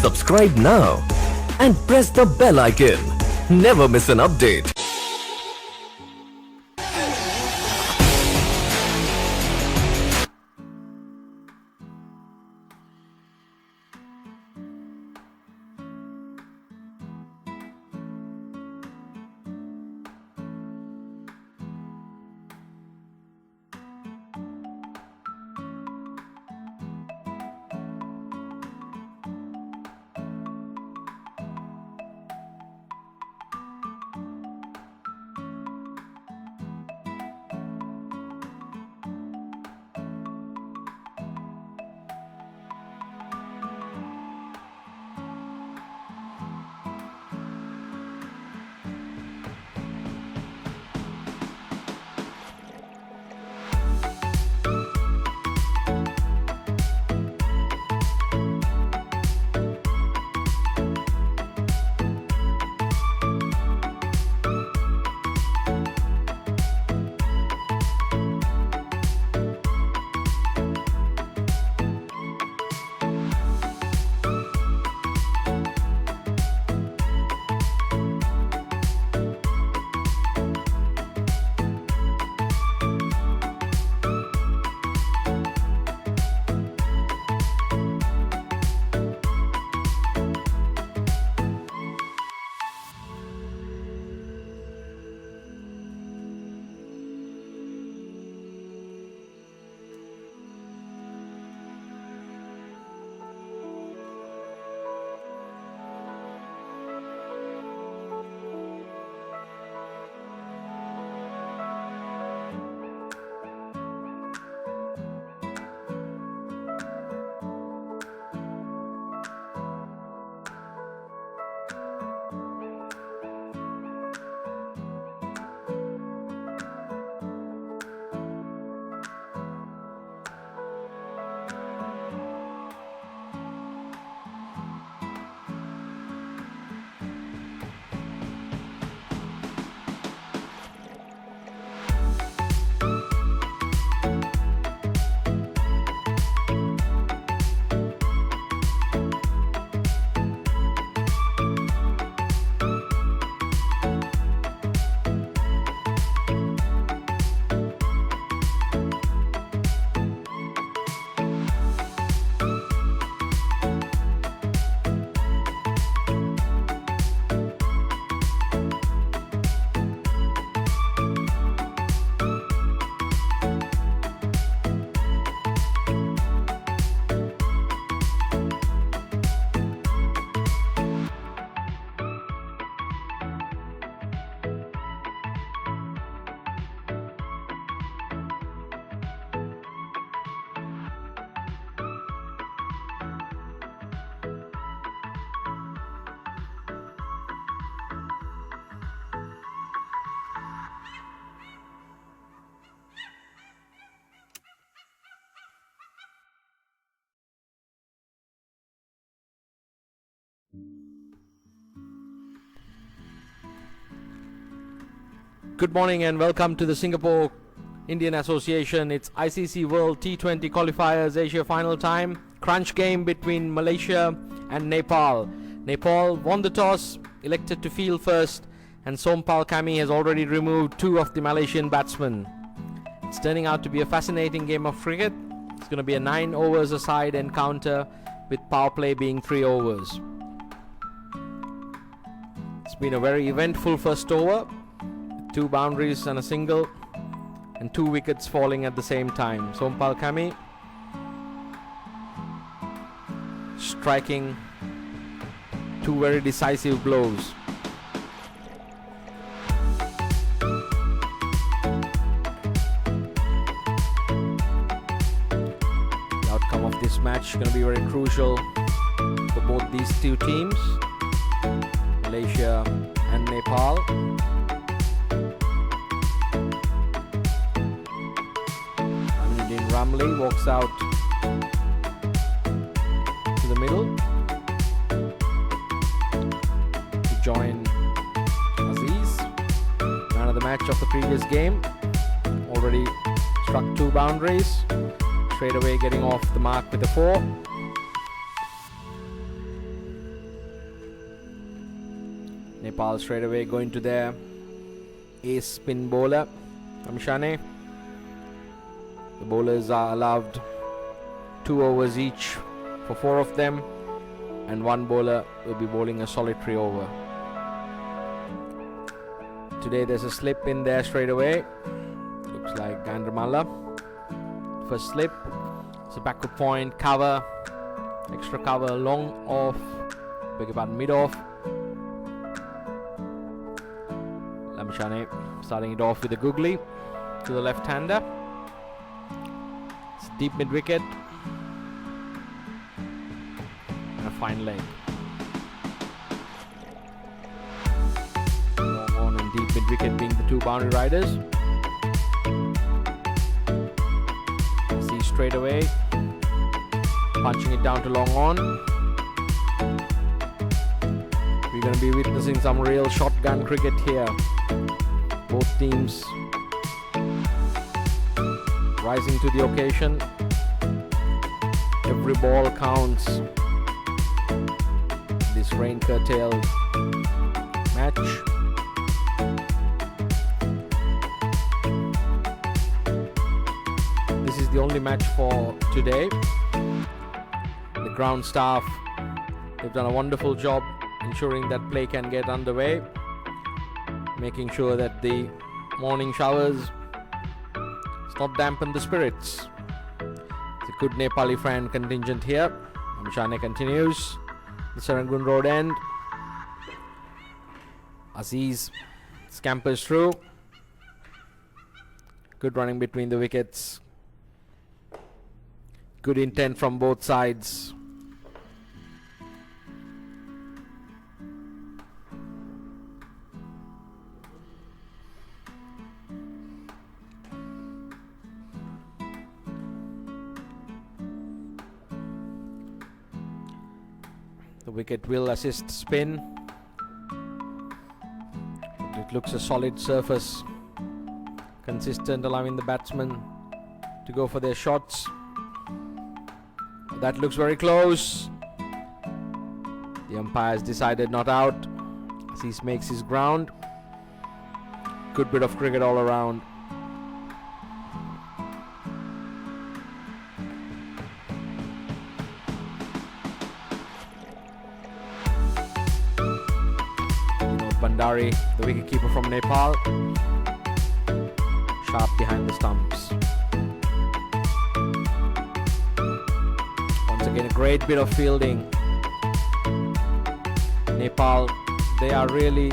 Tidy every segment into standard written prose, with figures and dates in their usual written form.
Subscribe now and press the bell icon. Never miss an update. Good morning and welcome to the Singapore Indian Association. It's ICC World T20 Qualifiers Asia Final time. Crunch game between Malaysia and Nepal. Nepal won the toss, elected to field first, and Sompal Kami has already removed two of the Malaysian batsmen. It's turning out to be a fascinating game of cricket. It's going to be a 9 overs a side encounter with power play being 3 overs. It's been a very eventful first over. 2 boundaries and a single, and 2 wickets falling at the same time. Sompal Kami striking 2 very decisive blows. The outcome of this match is going to be very crucial for both these two teams, Malaysia and Nepal. Ramli walks out to the middle to join Aziz, man of the match of the previous game. Already struck 2 boundaries, straight away getting off the mark with a 4. Nepal straight away going to their ace spin bowler, Amshane. The bowlers are allowed 2 overs each for 4 of them, and 1 bowler will be bowling a solitary over. Today there's a slip in there straight away. Looks like Gandramala. First slip. It's a backward point, cover, extra cover, long off, beg your pardon, mid off. Lamshane starting it off with a googly to the left-hander. It's deep mid wicket and a fine leg. Long on and deep mid wicket being the 2 boundary riders. See straight away, punching it down to long on. We're going to be witnessing some real shotgun cricket here. Both teams rising to the occasion. Every ball counts. This rain curtailed match. This is the only match for today. The ground staff, they've done a wonderful job ensuring that play can get underway, making sure that the morning showers not dampen the spirits. It's a good Nepali fan contingent here. Amshane continues the Serangoon Road end. Aziz scampers through. Good running between the wickets. Good intent from both sides. The wicket will assist spin. It looks a solid surface, consistent, allowing the batsmen to go for their shots. That looks very close. The umpires decided not out. Aziz makes his ground. Good bit of cricket all around. Bandari, the wicketkeeper from Nepal, sharp behind the stumps. Once again, a great bit of fielding. Nepal, they are really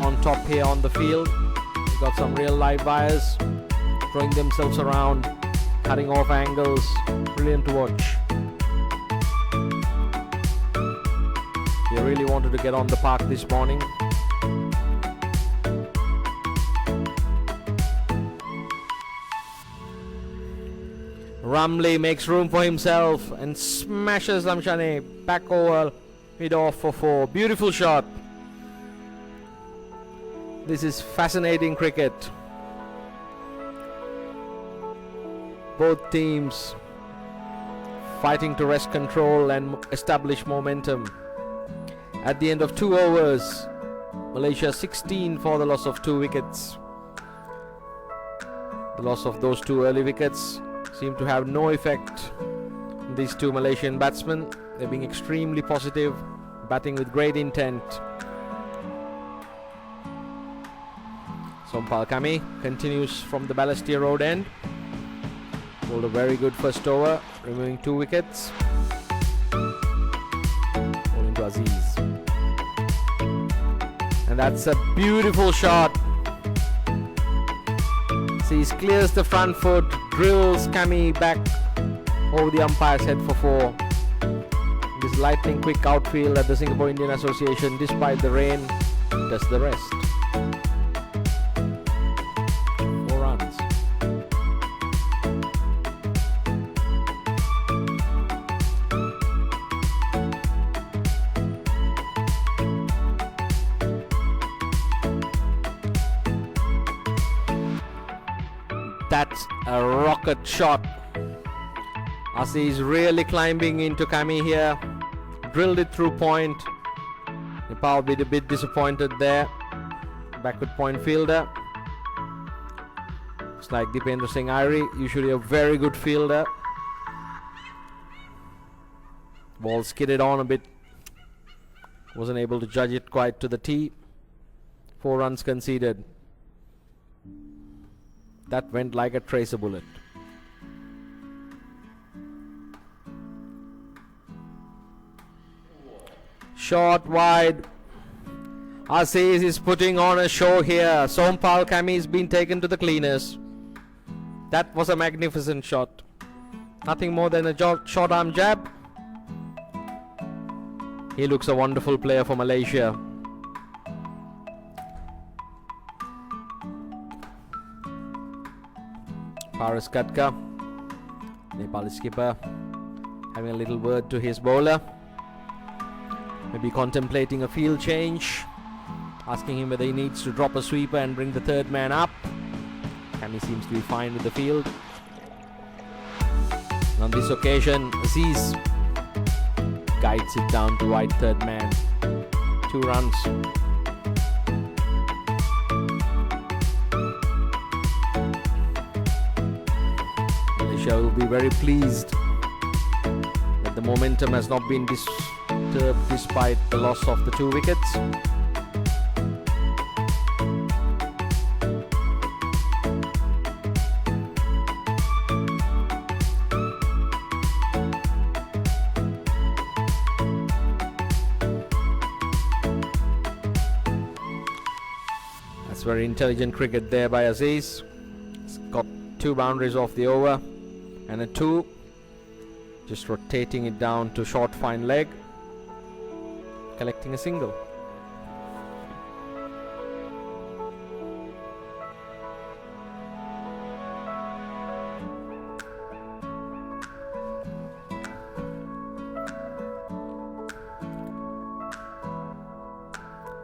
on top here on the field. They've got some real live wires, throwing themselves around, cutting off angles. Brilliant to watch. They really wanted to get on the park this morning. Ramli makes room for himself and smashes Lamshane back over mid off for 4. Beautiful shot. This is fascinating cricket. Both teams fighting to wrest control and establish momentum. At the end of 2 overs, Malaysia 16 for the loss of 2 wickets. The loss of those 2 early wickets seemed to have no effect on these 2 Malaysian batsmen. They're being extremely positive, batting with great intent. Sompal Kami continues from the Balestier Road end. Bowled a very good first over, removing 2 wickets. Bowling to Aziz. And that's a beautiful shot. Sees clears the front foot, drills Kami back over the umpire's head for 4. This lightning quick outfield at the Singapore Indian Association, despite the rain, does the rest. 4 runs. That's a rocket shot. Aziz really climbing into Kami here. Drilled it through point. Nepal be a bit disappointed there. Backward point fielder. It's like Dipendra Singh Airi, usually a very good fielder. Ball skidded on a bit. Wasn't able to judge it quite to the tee. 4 runs conceded. That went like a tracer bullet. Short wide. Aziz is putting on a show here. Sompal Kami's been taken to the cleaners. That was a magnificent shot. Nothing more than a short arm jab. He looks a wonderful player for Malaysia. Paras Katka, Nepali skipper, having a little word to his bowler. Maybe contemplating a field change, asking him whether he needs to drop a sweeper and bring the third man up. Kami seems to be fine with the field. And on this occasion, Aziz guides it down to wide third man. 2 runs. Malaysia will be very pleased that the momentum has not been disturbed despite the loss of the 2 wickets. That's very intelligent cricket there by Aziz. He's got 2 boundaries off the over and a 2. Just rotating it down to short fine leg, collecting a single.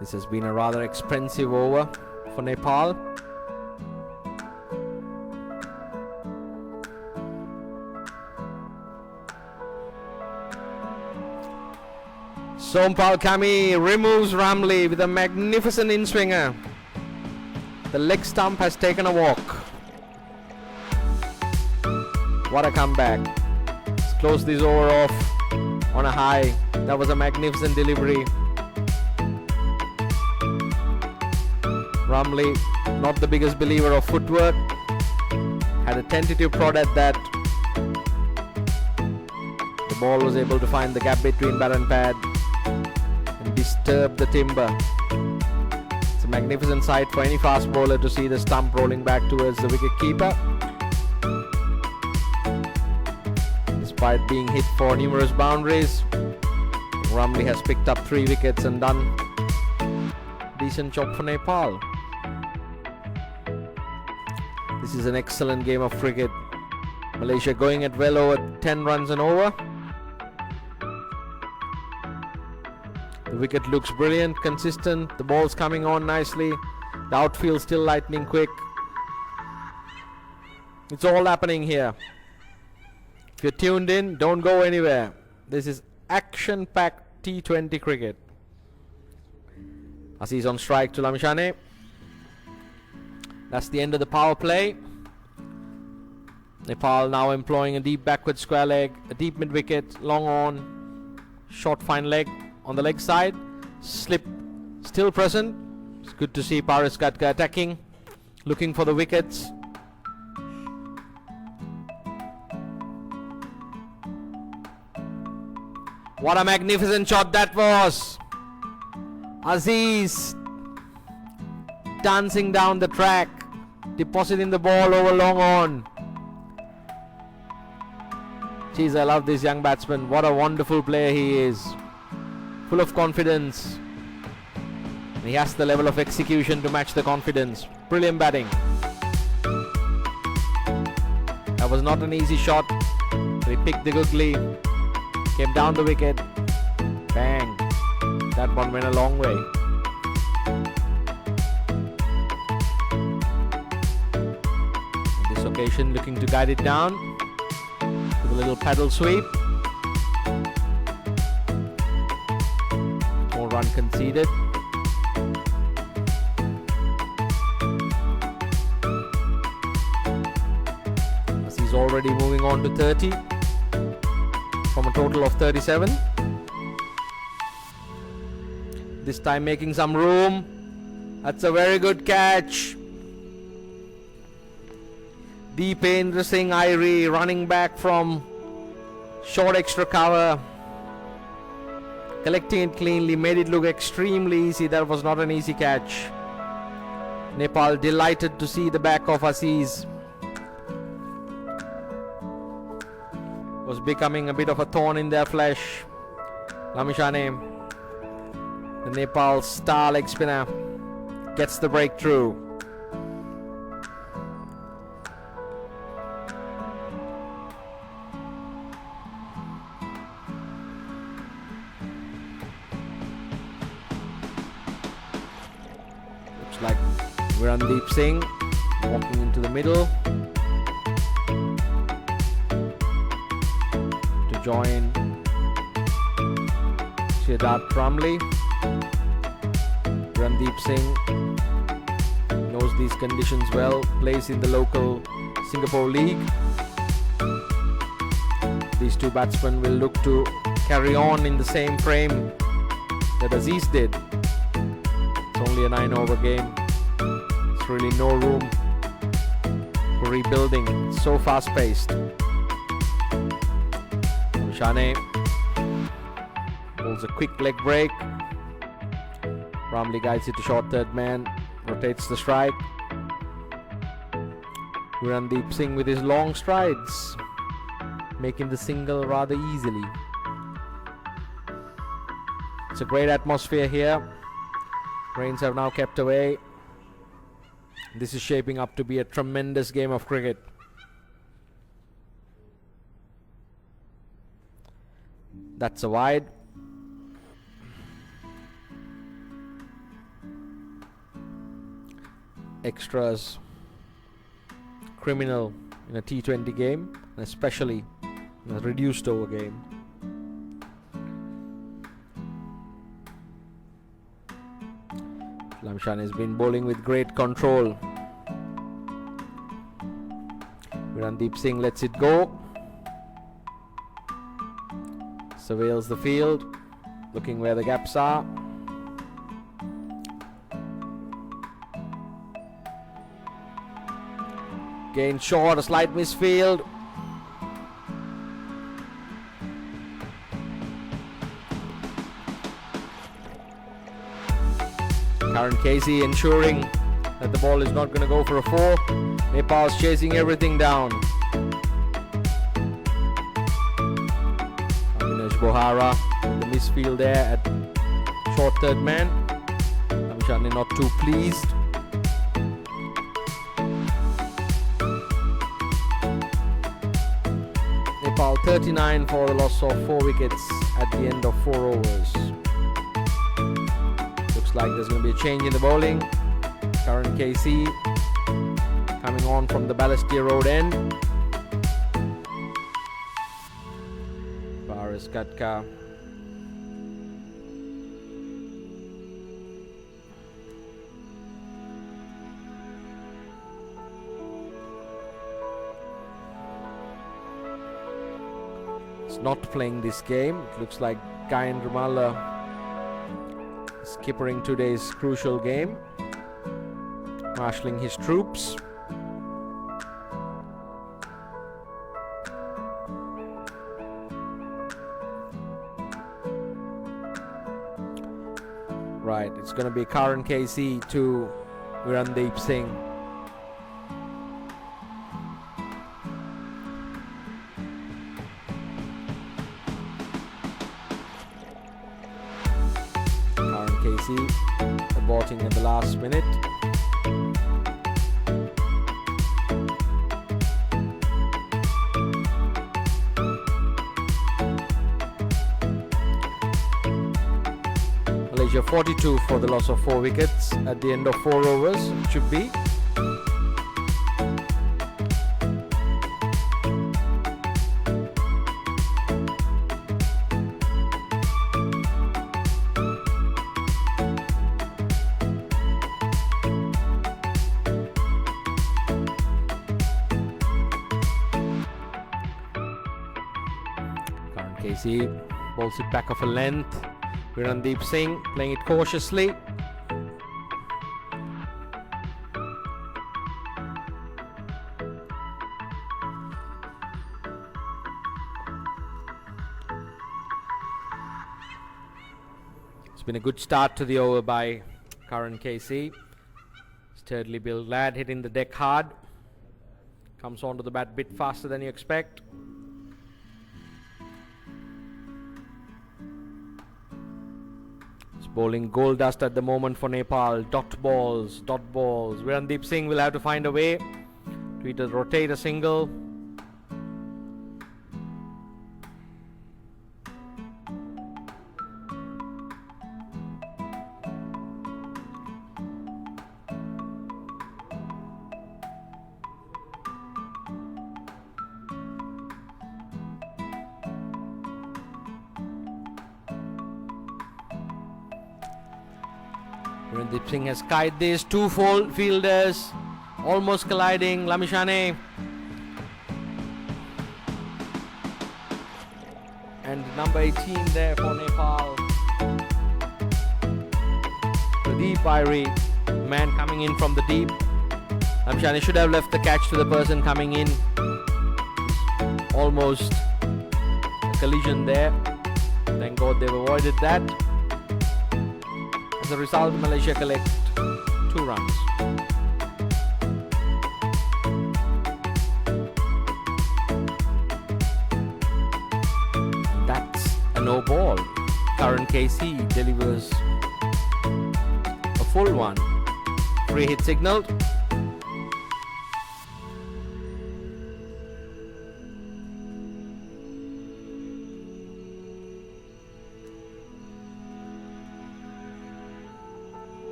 This has been a rather expensive over for Nepal. Sompal Kami removes Ramli with a magnificent in-swinger. The leg stump has taken a walk. What a comeback. Let's close this over off on a high. That was a magnificent delivery. Ramli, not the biggest believer of footwork, had a tentative prod at that. The ball was able to find the gap between bat and pad and disturb the timber. It's a magnificent sight for any fast bowler to see the stump rolling back towards the wicket keeper. Despite being hit for numerous boundaries, Ramli has picked up 3 wickets and done a decent job for Nepal. This is an excellent game of cricket. Malaysia going at well over 10 runs and over. The wicket looks brilliant, consistent. The ball's coming on nicely. The outfield still lightning quick. It's all happening here. If you're tuned in, don't go anywhere. This is action-packed T20 cricket. Aziz on strike to Lamshane. That's the end of the power play. Nepal now employing a deep backward square leg, a deep mid wicket, long on, short fine leg on the leg side. Slip still present. It's good to see Paras Katka attacking, looking for the wickets. What a magnificent shot that was. Aziz dancing down the track, depositing the ball over long on. Jeez, I love this young batsman. What a wonderful player he is. Full of confidence. And he has the level of execution to match the confidence. Brilliant batting. That was not an easy shot. He picked the googly. Came down the wicket. Bang. That one went a long way. This occasion looking to guide it down with a little paddle sweep. More run conceded. As he's already moving on to 30 from a total of 37. This time making some room. That's a very good catch. Deependra Singh Airi running back from short extra cover, collecting it cleanly, made it look extremely easy. That was not an easy catch. Nepal delighted to see the back of Aziz. Was becoming a bit of a thorn in their flesh. Lamishane, the Nepal star leg spinner, gets the breakthrough. Looks like Virandeep Singh walking into the middle to join Siddharth Ramli. Virandeep Singh knows these conditions well, plays in the local Singapore league. These two batsmen will look to carry on in the same frame that Aziz did. It's only a 9-over game. There's really no room for rebuilding. It's so fast-paced. Shane pulls a quick leg break. Ramli guides it to short third man, rotates the strike. Virandeep Singh with his long strides, making the single rather easily. It's a great atmosphere here. Rains have now kept away. This is shaping up to be a tremendous game of cricket. That's a wide. Extras criminal in a T20 game, and especially in a reduced over game. Lamshan has been bowling with great control. Virandeep Singh lets it go. Surveils the field, looking where the gaps are. Gain short, a slight misfield. Karan Casey ensuring that the ball is not going to go for a 4. Nepal's chasing everything down. Avinash Bohara in the misfield there at short third man. Amshani not too pleased. Nepal 39 for the loss of 4 wickets at the end of 4 overs. Looks like there's going to be a change in the bowling. Karan Casey coming on from the Balestier Road end. Paris Katka. Not playing this game. It looks like Kayan Ramala is skippering today's crucial game, marshalling his troops. Right, it's going to be Karan Casey to Virandeep Singh. Aborting in the last minute. Malaysia 42 for the loss of 4 wickets at the end of 4 overs. It should be. KC bowls it back of a length. Virandeep Singh playing it cautiously. It's been a good start to the over by Karan KC. Sturdily built lad hitting the deck hard. Comes onto the bat a bit faster than you expect. It's bowling gold dust at the moment for Nepal. Dot balls. Virandeep Singh will have to find a way to either rotate a single. Virandeep Singh has skied this. Two fielders almost colliding. Lamishane and number 18 there for Nepal. Pradeep Irie, man coming in from the deep. Lamishane should have left the catch to the person coming in. Almost a collision there. Thank God they've avoided that. As a result, Malaysia collect 2 runs. That's a no ball. Karan KC delivers a full one. Free hit signaled.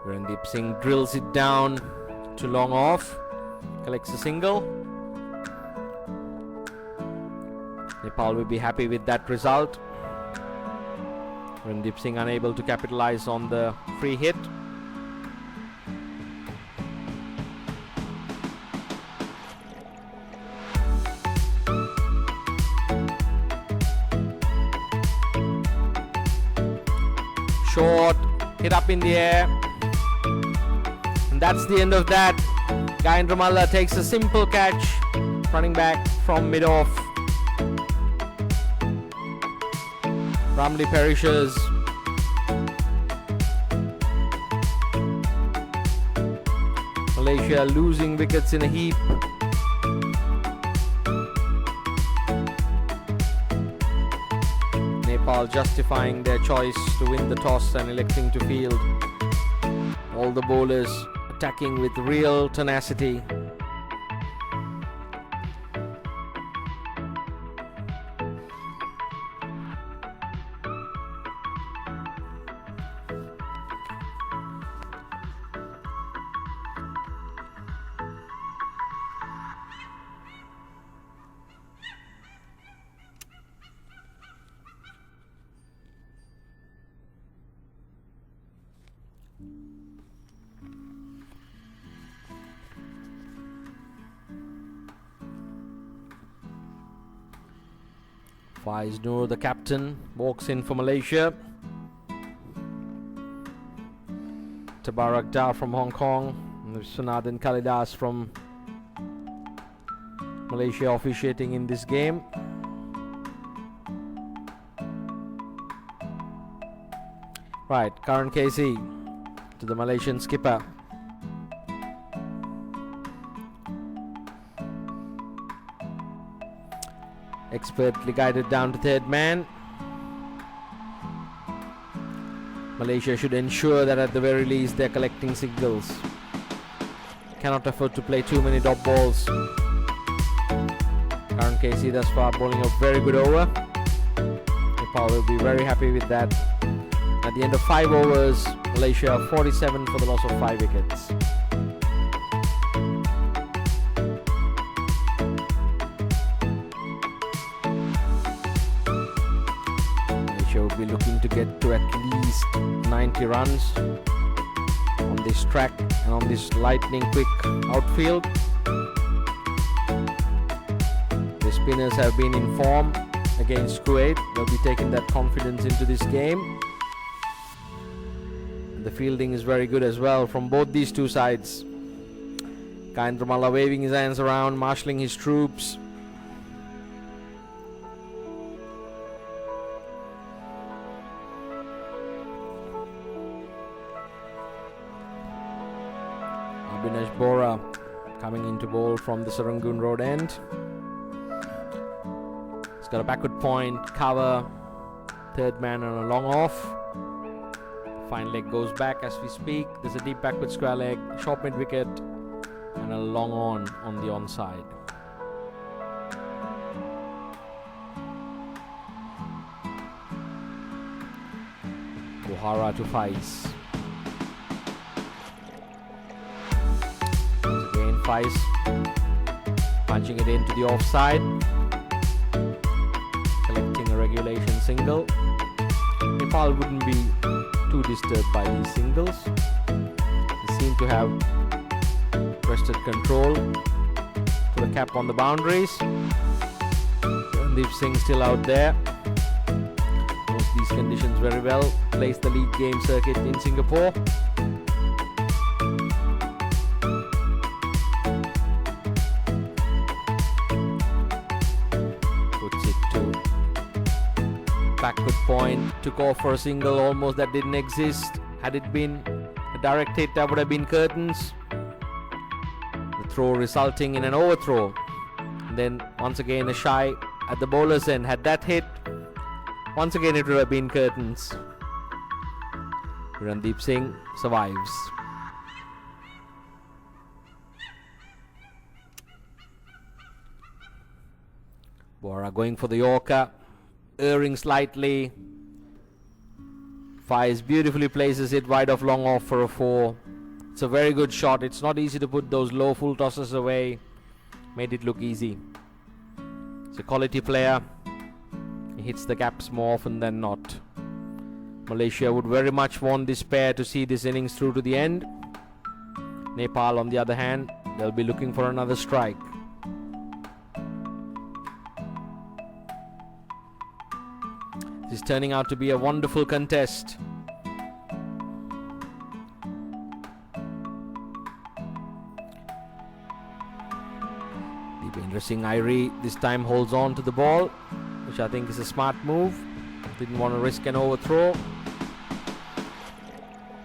Virandeep Singh drills it down to long off, collects a single. Nepal will be happy with that result. Virandeep Singh unable to capitalize on the free hit. Short, hit up in the air. And that's the end of that. Gayendra Malla takes a simple catch, running back from mid-off. Ramli perishes. Malaysia losing wickets in a heap. Nepal justifying their choice to win the toss and electing to field. All the bowlers attacking with real tenacity. Faiz Noor, the captain, walks in for Malaysia. Tabarak Dar from Hong Kong. Sunadhan Kalidas from Malaysia officiating in this game. Right, Karan KC to the Malaysian skipper. Expertly guided down to third man. Malaysia should ensure that at the very least they're collecting signals. Cannot afford to play too many dot balls. Karan KC thus far bowling a very good over. Nepal will be very happy with that. At the end of 5 overs, Malaysia 47 for the loss of 5 wickets. get to at least 90 runs on this track and on this lightning quick outfield. The spinners have been in form against Kuwait. They'll be taking that confidence into this game. The fielding is very good as well from both these two sides. Kaindramala waving his hands around, marshalling his troops. Abhinesh Bora coming into bowl from the Serangoon Road end. He's got a backward point, cover, third man on a long off. Fine leg goes back as we speak. There's a deep backward square leg, short mid wicket, and a long on the onside. Gohara to Faiz. Once again, Faiz punching it into the offside, collecting a regulation single. Nepal wouldn't be too disturbed by these singles. They seem to have wrested control. Put a cap on the boundaries. Randeep Singh still out there. Knows these conditions very well. Plays the league game circuit in Singapore. Puts it to backward point. Took off for a single almost that didn't exist. Had it been a direct hit, that would have been curtains. Throw resulting in an overthrow. And then once again a shy at the bowler's end. Had that hit, once again it would have been curtains. Randeep Singh survives. Bora going for the Yorker, erring slightly. Faiz beautifully places it wide of long off for a 4. It's a very good shot. It's not easy to put those low full tosses away. Made it look easy. It's a quality player. He hits the gaps more often than not. Malaysia would very much want this pair to see this innings through to the end. Nepal, on the other hand, they'll be looking for another strike. This is turning out to be a wonderful contest. Singh Irie this time holds on to the ball, which I think is a smart move. Didn't want to risk an overthrow.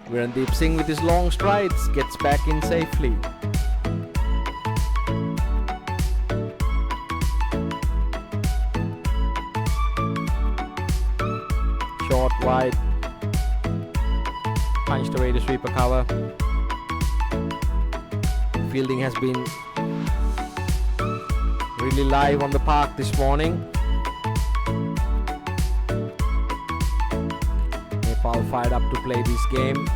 Randeep Singh with his long strides gets back in safely. Short, wide, punched away to sweep a cover. Fielding has been really live on the park this morning. Nepal fired up to play this game.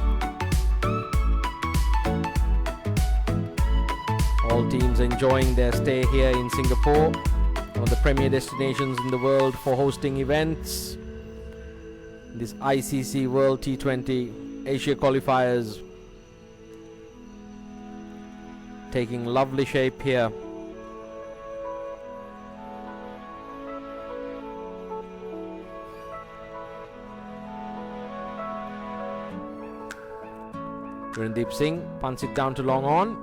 All teams enjoying their stay here in Singapore, one of the premier destinations in the world for hosting events. This ICC World T20 Asia qualifiers taking lovely shape here. Randeep Singh punts it down to long on.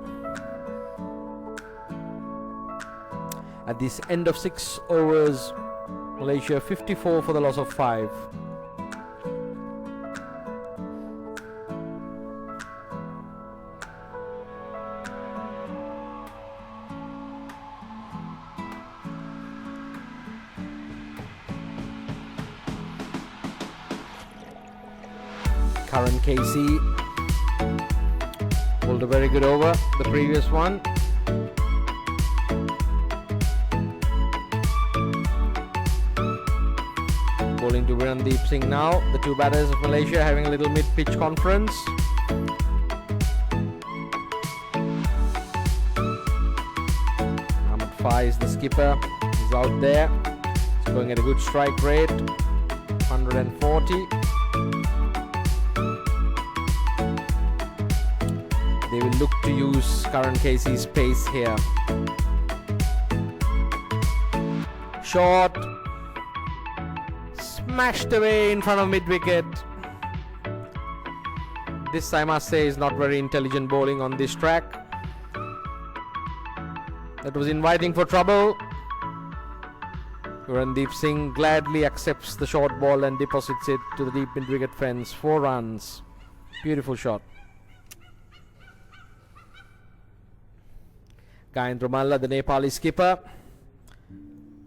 At this end of 6 overs, Malaysia 54 for the loss of 5. Karan Casey pulled a very good over, the previous one. Bowling to Randeep Singh now. The two batters of Malaysia having a little mid-pitch conference. Ahmed Faiz, the skipper, is out there. He's going at a good strike rate, 140. look to use Karan Casey's pace here. Short. Smashed away in front of mid-wicket. This, I must say, is not very intelligent bowling on this track. That was inviting for trouble. Randeep Singh gladly accepts the short ball and deposits it to the deep mid-wicket fence. 4 runs. Beautiful shot. Gayendra Malla, the Nepali skipper,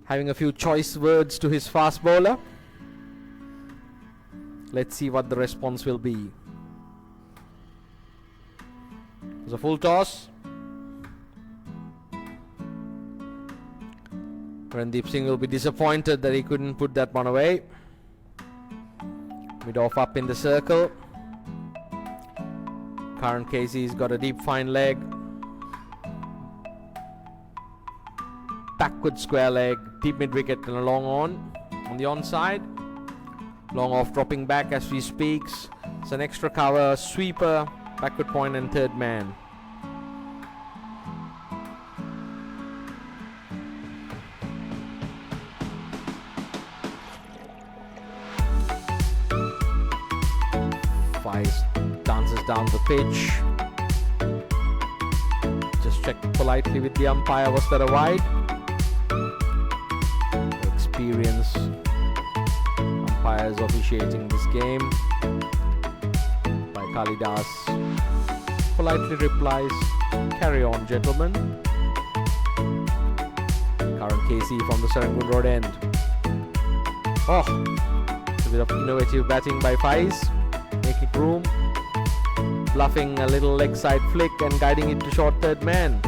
having a few choice words to his fast bowler. Let's see what the response will be. It was a full toss. Randeep Singh will be disappointed that he couldn't put that one away. Mid-off up in the circle. Karan Casey's got a deep fine leg. Backward square leg, deep mid-wicket and a long on the onside. Long off dropping back as he speaks. It's an extra cover, sweeper, backward point and third man. Fives dances down the pitch. Just check politely with the umpire, was that a wide? Experience umpires officiating this game. By Kalidas politely replies, "Carry on, gentlemen." Karan Casey from the Serangoon Road end. Oh, a bit of innovative batting by Faiz, making room, bluffing a little leg side flick and guiding it to short third man.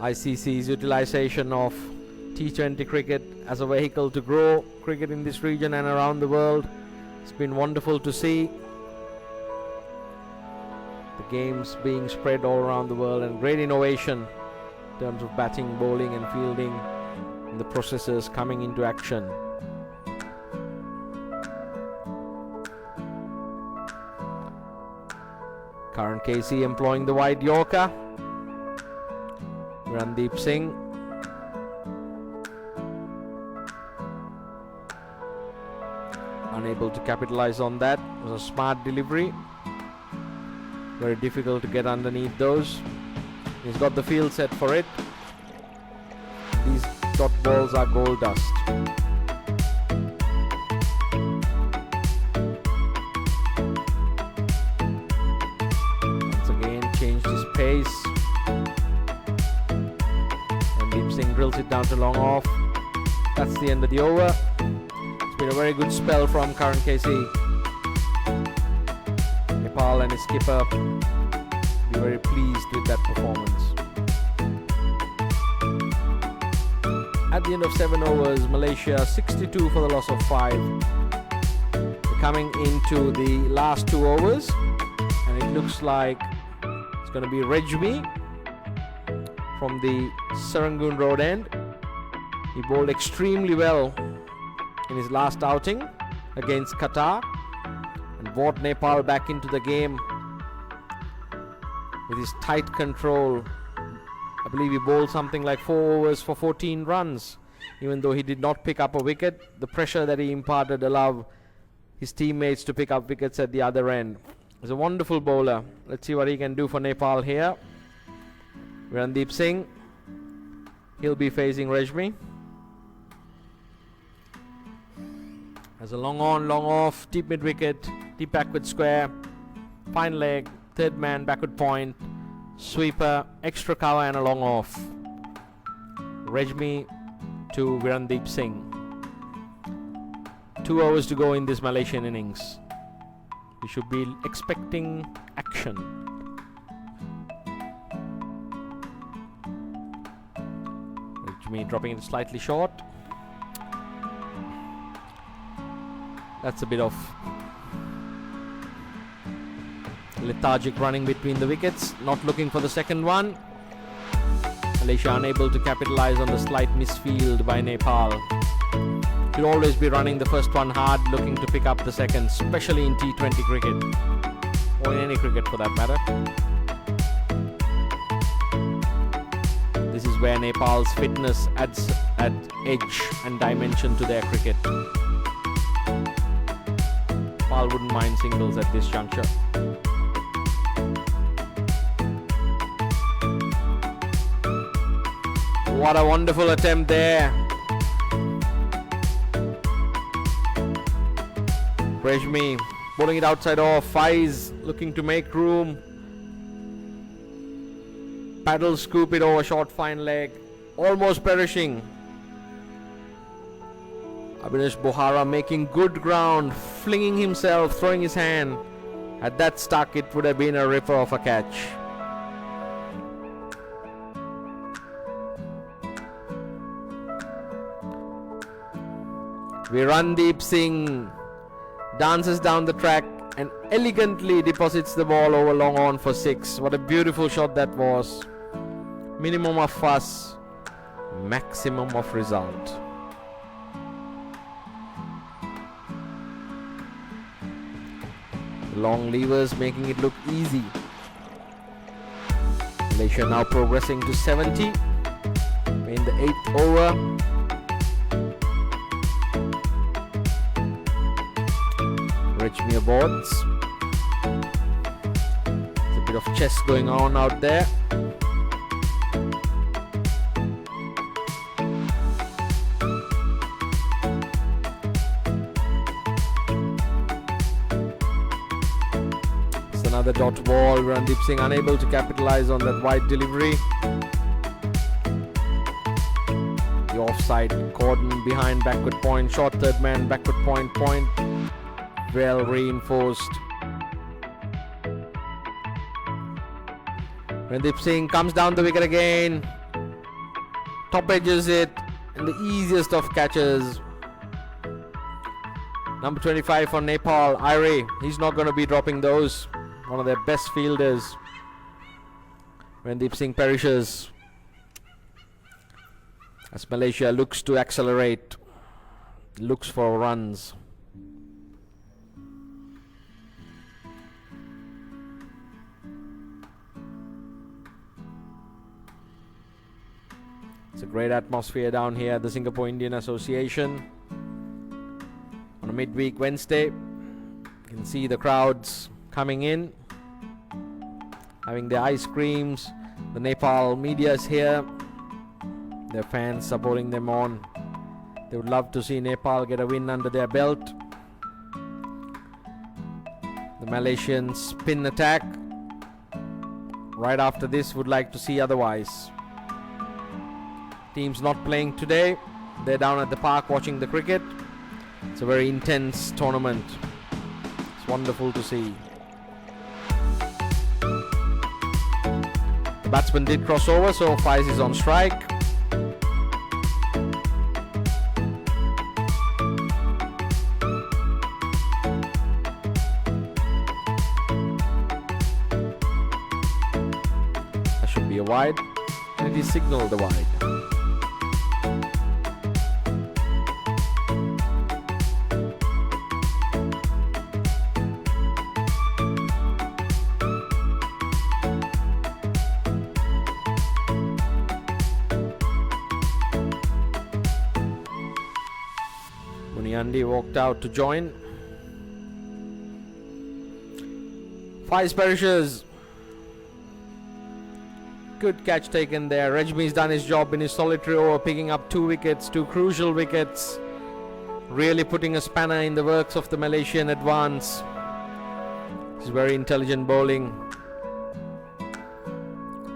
ICC's utilization of T20 cricket as a vehicle to grow cricket in this region and around the world. It's been wonderful to see the games being spread all around the world, and great innovation in terms of batting, bowling and fielding, and the processes coming into action. Karan Casey employing the wide Yorker. Randeep Singh unable to capitalize on that. It was a smart delivery. Very difficult to get underneath those. He's got the field set for it. These dot balls are gold dust. Once again changed his pace. Singh drills it down to long off. That's the end of the over. It's been a very good spell from Karan Casey. Nepal and his skipper be very pleased with that performance. At the end of 7 overs, Malaysia 62 for the loss of 5. We're coming into the last 2 overs, and it looks like it's going to be Rejmi from the Serangoon Road end. He bowled extremely well in his last outing against Qatar and brought Nepal back into the game with his tight control. I believe he bowled something like 4 overs for 14 runs. Even though he did not pick up a wicket, the pressure that he imparted allowed his teammates to pick up wickets at the other end. He's a wonderful bowler. Let's see what he can do for Nepal here. Randeep Singh, he'll be facing Rejmi. Has a long on, long off, deep mid wicket, deep backward square, fine leg, third man, backward point, sweeper, extra cover and a long off. Rejmi to Randeep Singh. 2 overs to go in this Malaysian innings. We should be expecting action. Me dropping it slightly short. That's a bit of lethargic running between the wickets, not looking for the second one. Malaysia unable to capitalize on the slight misfield by Nepal. Should always be running the first one hard, looking to pick up the second, especially in T20 cricket. or in any cricket for that matter. This is where Nepal's fitness adds edge and dimension to their cricket. Nepal wouldn't mind singles at this juncture. What a wonderful attempt there. Rajmi pulling it outside off. Faiz looking to make room. Paddle scoop it over short fine leg. Almost perishing. Abhinesh Bohara making good ground. Flinging himself, throwing his hand. Had that stuck, it would have been a ripper of a catch. Virandeep Singh dances down the track and elegantly deposits the ball over long on for 6. What a beautiful shot that was. Minimum of fuss, maximum of result. The long levers making it look easy. Malaysia now progressing to 70 in the 8th over. Rajmi aboards. There's a bit of chess going on out there. It's another dot ball. Randeep Singh unable to capitalize on that wide delivery. The offside cordon behind backward point. Short third man, backward point. Well reinforced. Randeep Singh comes down the wicket again. Top edges it. And the easiest of catches. Number 25 for Nepal, Ire. He's not going to be dropping those. One of their best fielders. Randeep Singh perishes. As Malaysia looks to accelerate. Looks for runs. It's a great atmosphere down here at the Singapore Indian Association. On a midweek Wednesday, you can see the crowds coming in, having their ice creams. The Nepal media is here. Their fans supporting them on. They would love to see Nepal get a win under their belt. The Malaysian spin attack right after this would like to see otherwise. Teams not playing today. They're down at the park watching the cricket. It's a very intense tournament. It's wonderful to see. The batsman did cross over, so Faiz is on strike. That should be a wide, and it is signalled a wide. Andy walked out to join. Faiz perishes. Good catch taken there. Rajmi's done his job in his solitary over, picking up 2 wickets, 2 crucial wickets. Really putting a spanner in the works of the Malaysian advance. It's very intelligent bowling.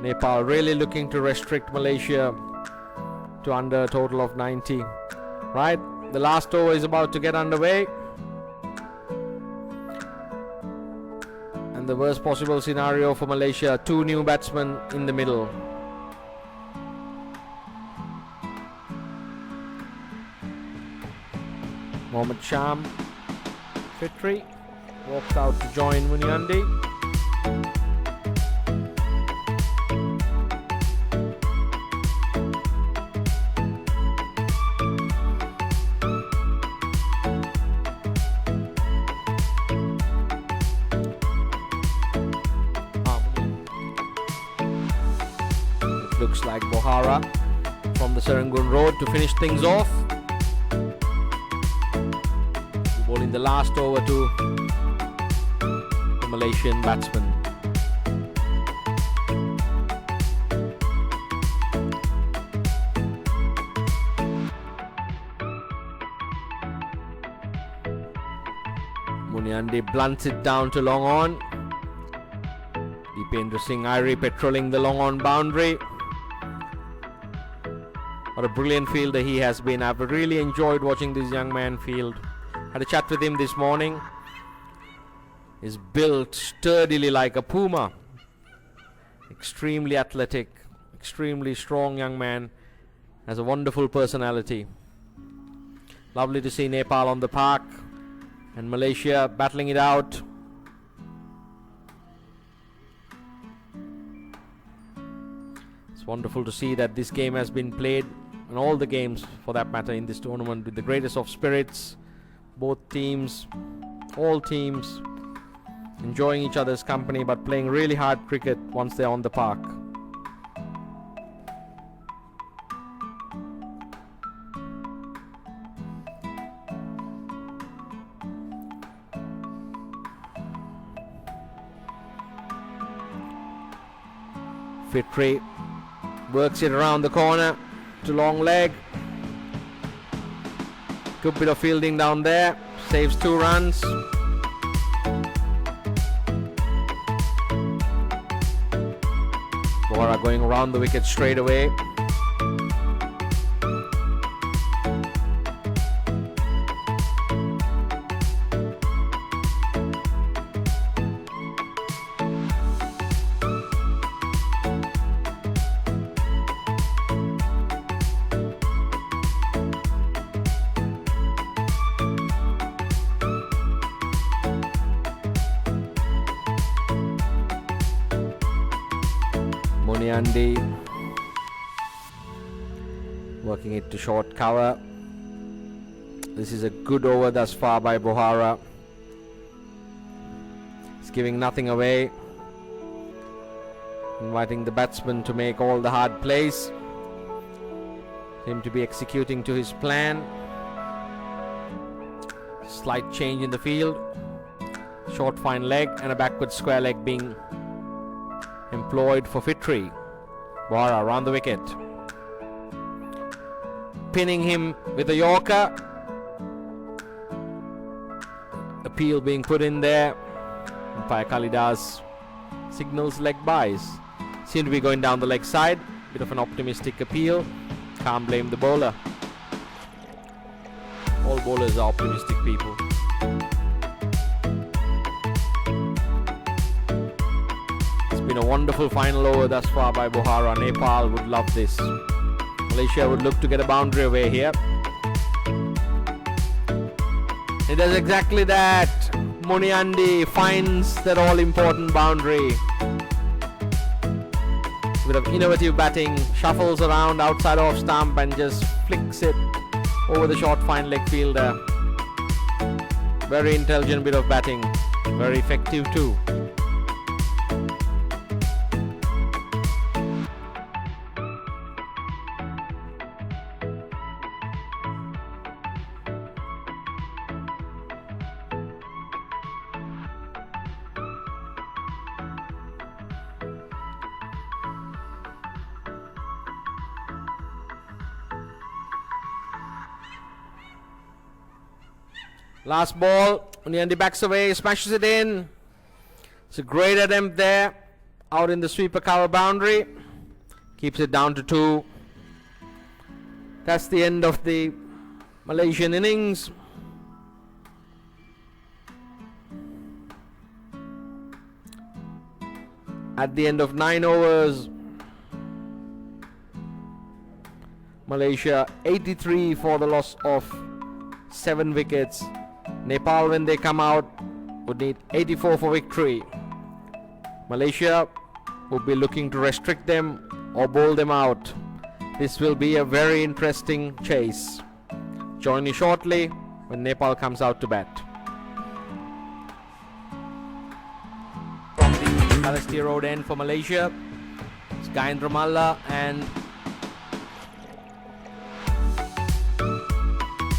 Nepal really looking to restrict Malaysia to under a total of 90. Right? The last over is about to get underway. And the worst possible scenario for Malaysia, 2 new batsmen in the middle. Mohammad Sham, Fitri, walks out to join Muniandi. Looks like Bohara from the Serangoon Road to finish things off. The ball in the last over to the Malaysian batsman. Muniandi blunts it down to long on. Deependra Singh Airi patrolling the long on boundary. What a brilliant fielder he has been. I've really enjoyed watching this young man field. Had a chat with him this morning. He's built sturdily like a puma. Extremely athletic, extremely strong young man. Has a wonderful personality. Lovely to see Nepal on the park and Malaysia battling it out. It's wonderful to see that this game has been played, and all the games for that matter in this tournament, with the greatest of spirits. Both teams, all teams, enjoying each other's company but playing really hard cricket once they're on the park. Fitri works it around the corner to long leg. Good bit of fielding down there. Saves 2 runs. Bora going around the wicket straight away. Muniandi working it to short cover. This is a good over thus far by Bohara. It's giving nothing away, inviting the batsman to make all the hard plays. Him to be executing to his plan. Slight change in the field. Short fine leg and a backward square leg being employed for Fitri. Bohara around the wicket, pinning him with a Yorker. Appeal being put in there. Umpire Kalidas signals leg buys. Seem to be going down the leg side. Bit of an optimistic appeal. Can't blame the bowler. All bowlers are optimistic people. Been a wonderful final over thus far by Bohara. Nepal would love this. Malaysia would look to get a boundary away here. It does exactly that. Muniandi finds that all-important boundary. A bit of innovative batting, shuffles around outside off stump and just flicks it over the short fine leg fielder. Very intelligent bit of batting. Very effective too. Last ball, Muniandi backs away, smashes it in. It's a great attempt there, out in the sweeper cover boundary. Keeps it down to 2. That's the end of the Malaysian innings. At the end of 9 overs, Malaysia 83 for the loss of 7 wickets. Nepal, when they come out, would need 84 for victory. Malaysia would be looking to restrict them or bowl them out. This will be a very interesting chase. Join you shortly when Nepal comes out to bat. From the Balestier Road end for Malaysia, it's Ramallah and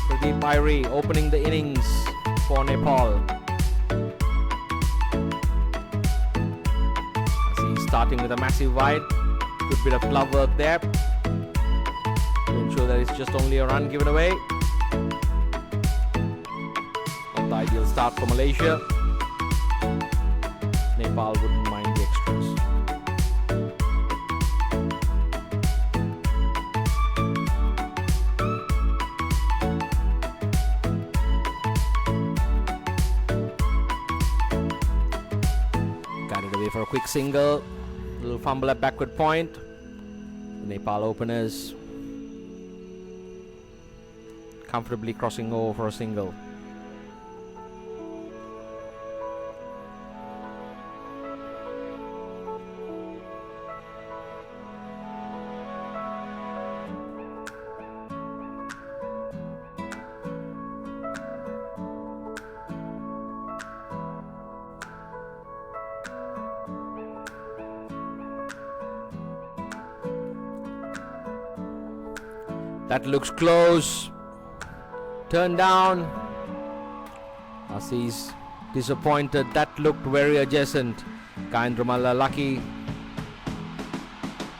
Pradeep Irie opening the innings for Nepal. As he's starting with a massive wide. Good bit of glove work there to ensure that it's just only a run given away. Not the ideal start for Malaysia. Nepal wouldn't mind the extras. Carried away for a quick single. Little fumble at backward point. The Nepal openers comfortably crossing over for a single. That looks close. Turned down. As he's disappointed. That looked very adjacent. Ramallah lucky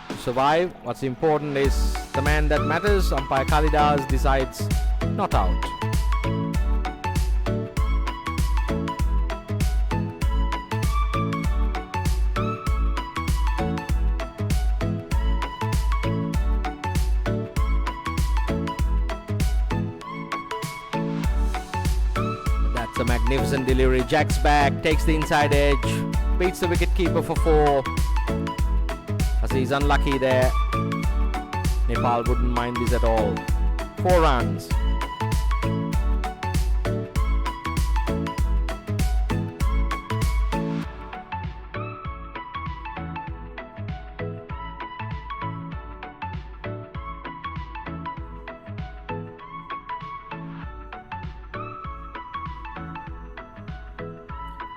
to survive. What's important is the man that matters. Umpire Kalidas decides not out. That's a magnificent delivery. Jacks back, takes the inside edge, beats the wicketkeeper for 4. As he's unlucky there. Nepal wouldn't mind this at all. 4 runs.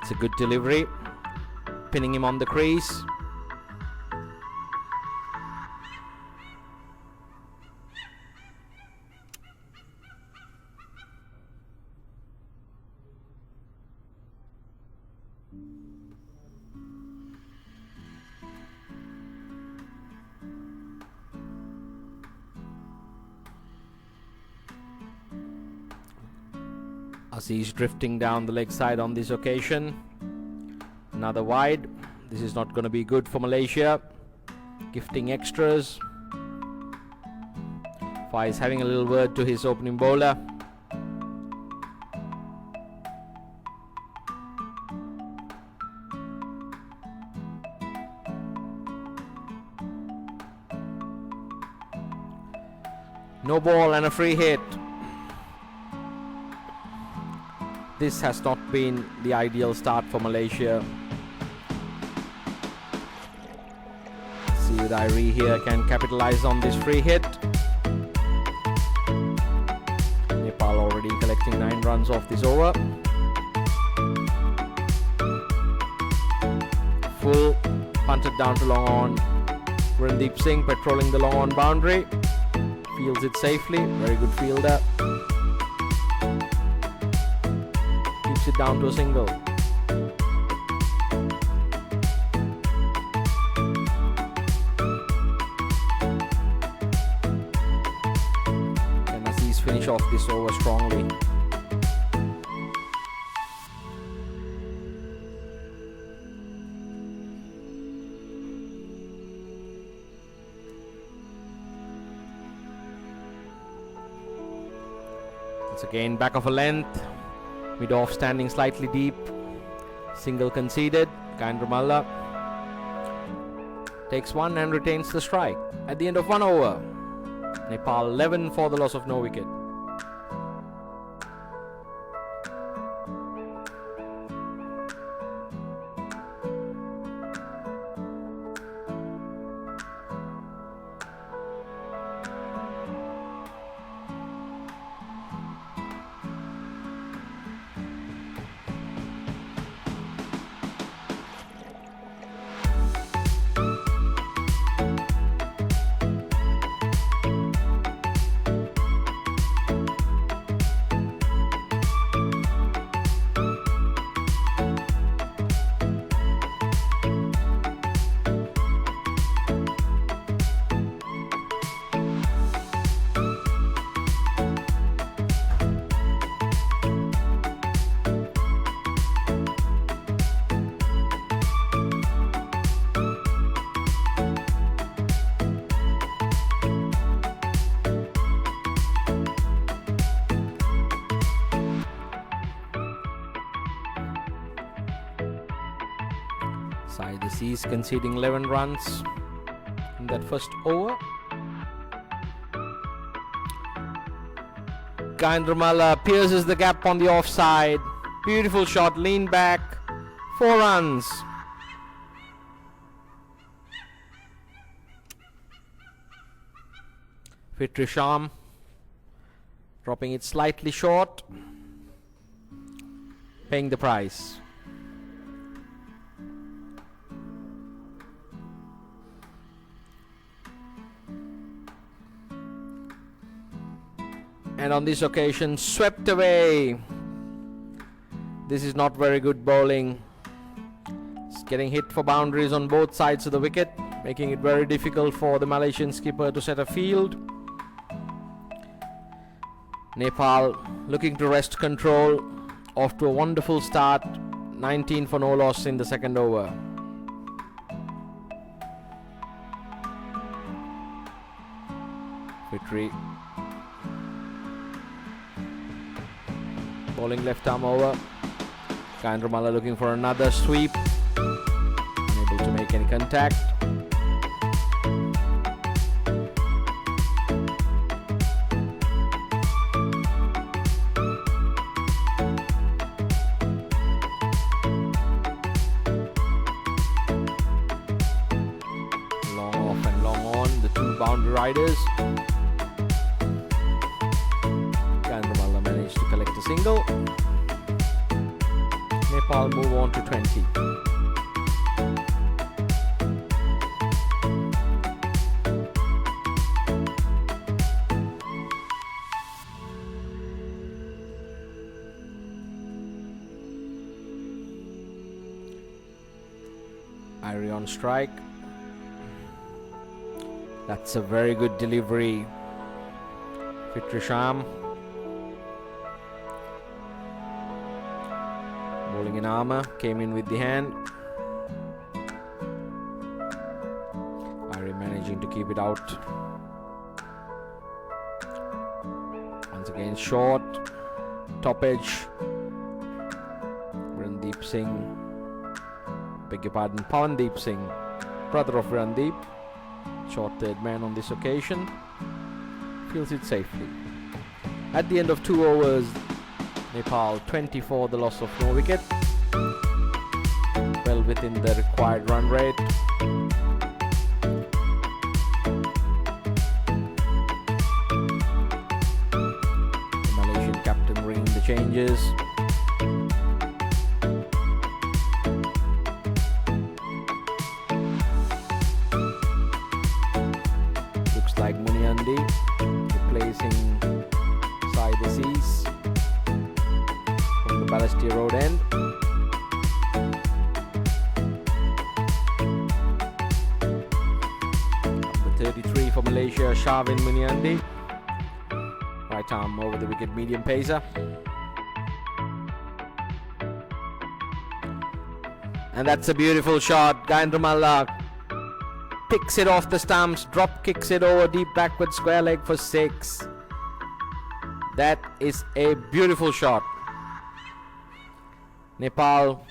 It's a good delivery, pinning him on the crease. As he's drifting down the leg side on this occasion. Another wide. This is not going to be good for Malaysia. Gifting extras. Faiz having a little word to his opening bowler. No ball and a free hit. This has not been the ideal start for Malaysia. See if Irie here can capitalize on this free hit. Nepal already collecting 9 runs off this over. Full, punted down to long on. Randeep Singh patrolling the long on boundary. Fields it safely, very good fielder. It down to a single. And Aziz finish off this over strongly. It's again back of a length. Mid-off standing slightly deep. Single conceded. Ramallah takes 1 and retains the strike. At the end of 1 over, Nepal 11 for the loss of no wicket. Side the seas conceding 11 runs in that first over. Gandramala pierces the gap on the offside. Beautiful shot, lean back, 4 runs. Fitrisham dropping it slightly short, paying the price. And on this occasion, swept away. This is not very good bowling. It's getting hit for boundaries on both sides of the wicket, making it very difficult for the Malaysian skipper to set a field. Nepal looking to wrest control, off to a wonderful start, 19 for no loss in the second over. Fitri bowling left arm over. Gandramala looking for another sweep, unable to make any contact. Long off and long on, the 2 boundary riders. Gandramala managed to collect a single. Nepal move on to 20. Irie on strike. That's a very good delivery. Fitrisham bowling in armour, came in with the hand. Irie managing to keep it out. Once again short, top edge. Virandeep Singh, beg your pardon, Pawandeep Singh, brother of Virandeep, short third man on this occasion, fields it safely. At the end of 2 overs, Nepal 24, the loss of no wicket, well within the required run rate. The Malaysian captain bringing the changes. Looks like Muniandi replacing Saida Seas from the Balestier Road end. Number 33 for Malaysia, Shavin Muniandi. Right arm over the wicket, medium pacer. And that's a beautiful shot. Gandramala picks it off the stumps, drop kicks it over deep backward square leg for 6. That is a beautiful shot. Nepal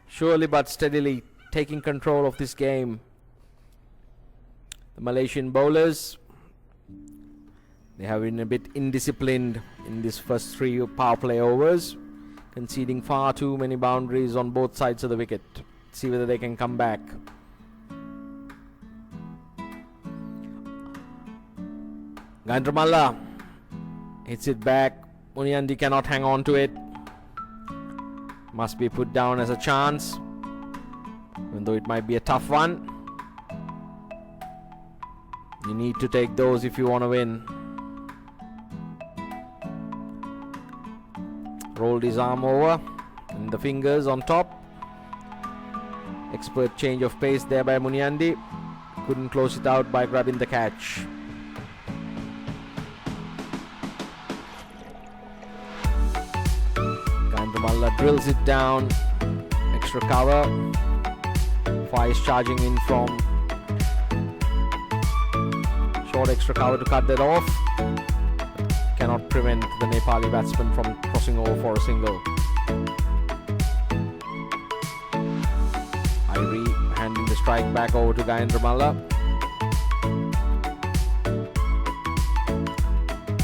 surely but steadily taking control of this game. The Malaysian bowlers, they have been a bit indisciplined in this first 3 power play overs, conceding far too many boundaries on both sides of the wicket. See whether they can come back. Gandramala hits it back. Muniandi cannot hang on to it. Must be put down as a chance, even though it might be a tough one. You need to take those if you want to win. Rolled his arm over and the fingers on top. Expert change of pace there by Muniandi. Couldn't close it out by grabbing the catch. Gandramala drills it down. Extra cover. Faiz charging in from short extra cover to cut that off. Cannot prevent the Nepali batsman from crossing over for a single. Irie Handing the strike back over to Gayendra Malla.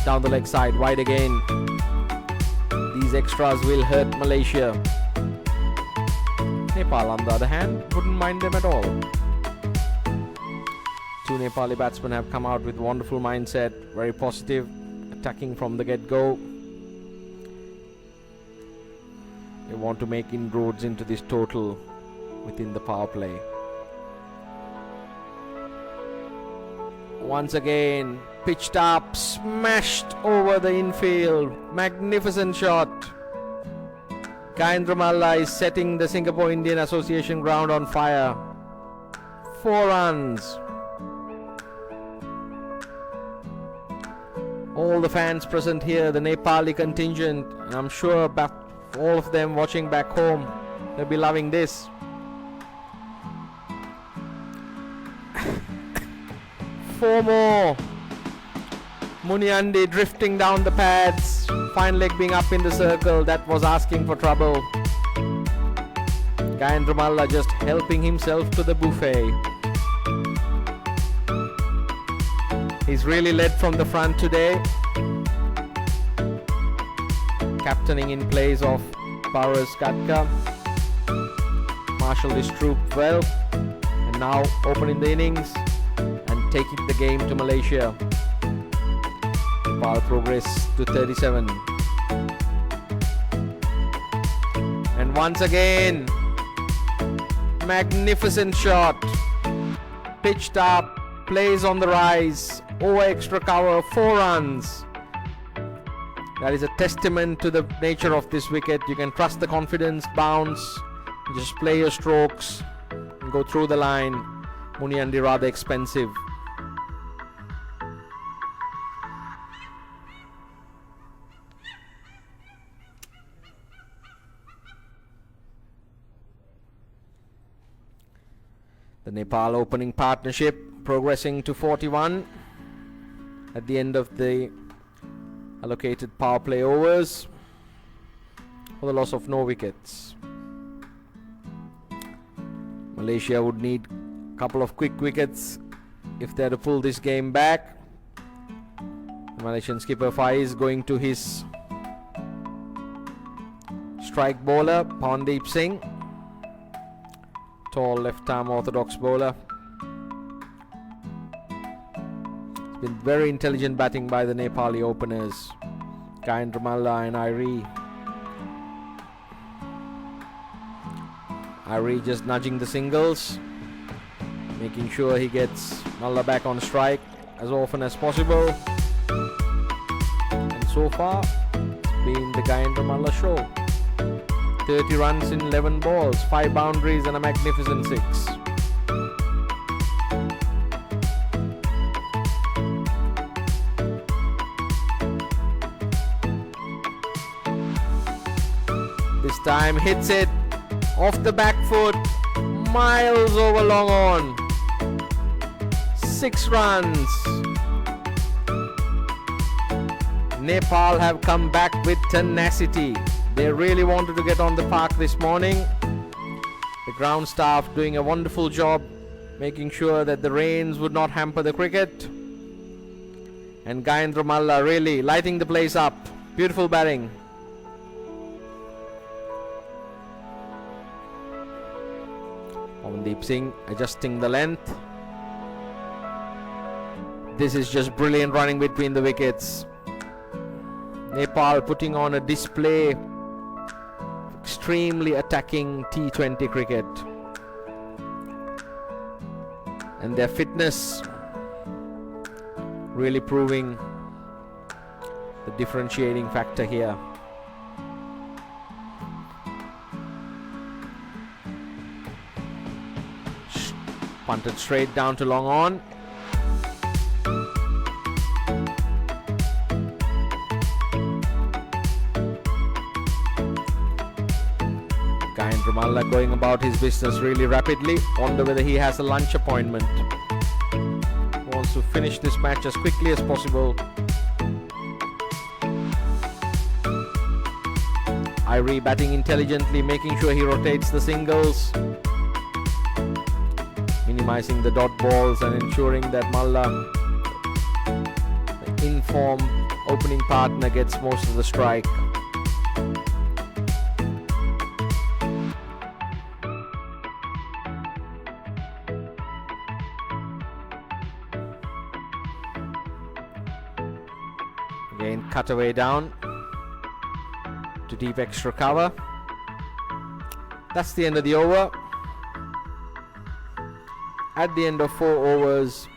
Down the leg side, wide again. These extras will hurt Malaysia. Nepal, on the other hand, wouldn't mind them at all. Two Nepali batsmen have come out with wonderful mindset, very positive, attacking from the get-go. They want to make inroads into this total within the power play. Once again, pitched up, smashed over the infield. Magnificent shot. Gayendra Malla is setting the Singapore Indian Association ground on fire. 4 runs. All the fans present here, the Nepali contingent, and I'm sure all of them watching back home, they'll be loving this. Four more. Muniandi drifting down the pads. Fine leg being up in the circle. That was asking for trouble. Gayendra Malla just helping himself to the buffet. He's really led from the front today. Captaining in place of Paras Katka. Marshalled his troop well. And now opening the innings and taking the game to Malaysia. Nepal progress to 37. And once again, magnificent shot. Pitched up, plays on the rise, over extra cover, 4 runs. That is a testament to the nature of this wicket. You can trust the confidence, bounce, just play your strokes and go through the line. Muniandi rather expensive. The Nepal opening partnership progressing to 41 at the end of the allocated power play overs for the loss of no wickets. Malaysia would need a couple of quick wickets if they are to pull this game back. The Malaysian skipper Faiz going to his strike bowler Pawandeep Singh, tall left-arm orthodox bowler. It's been very intelligent batting by the Nepali openers, Gayendra Malla and Irie just nudging the singles, making sure he gets Malla back on strike as often as possible. And so far, it's been the Gayendra Malla show. 30 runs in 11 balls, 5 boundaries and a magnificent 6. This time hits it off the back foot, miles over long on. 6 runs. Nepal have come back with tenacity. They really wanted to get on the park this morning. The ground staff doing a wonderful job, making sure that the rains would not hamper the cricket. And Gayendra Malla really lighting the place up. Beautiful batting. Pawandeep Singh adjusting the length. This is just brilliant running between the wickets. Nepal putting on a display. Extremely attacking T20 cricket. And their fitness really proving the differentiating factor here. Punted straight down to long on. Gayendra Malla going about his business really rapidly. Wonder whether he has a lunch appointment. Wants to finish this match as quickly as possible. Irie batting intelligently, making sure he rotates the singles. minimizing the dot balls and ensuring that Malla, the in-form opening partner, gets most of the strike. Again, cut away down to deep extra cover. That's the end of the over. At the end of 4 overs,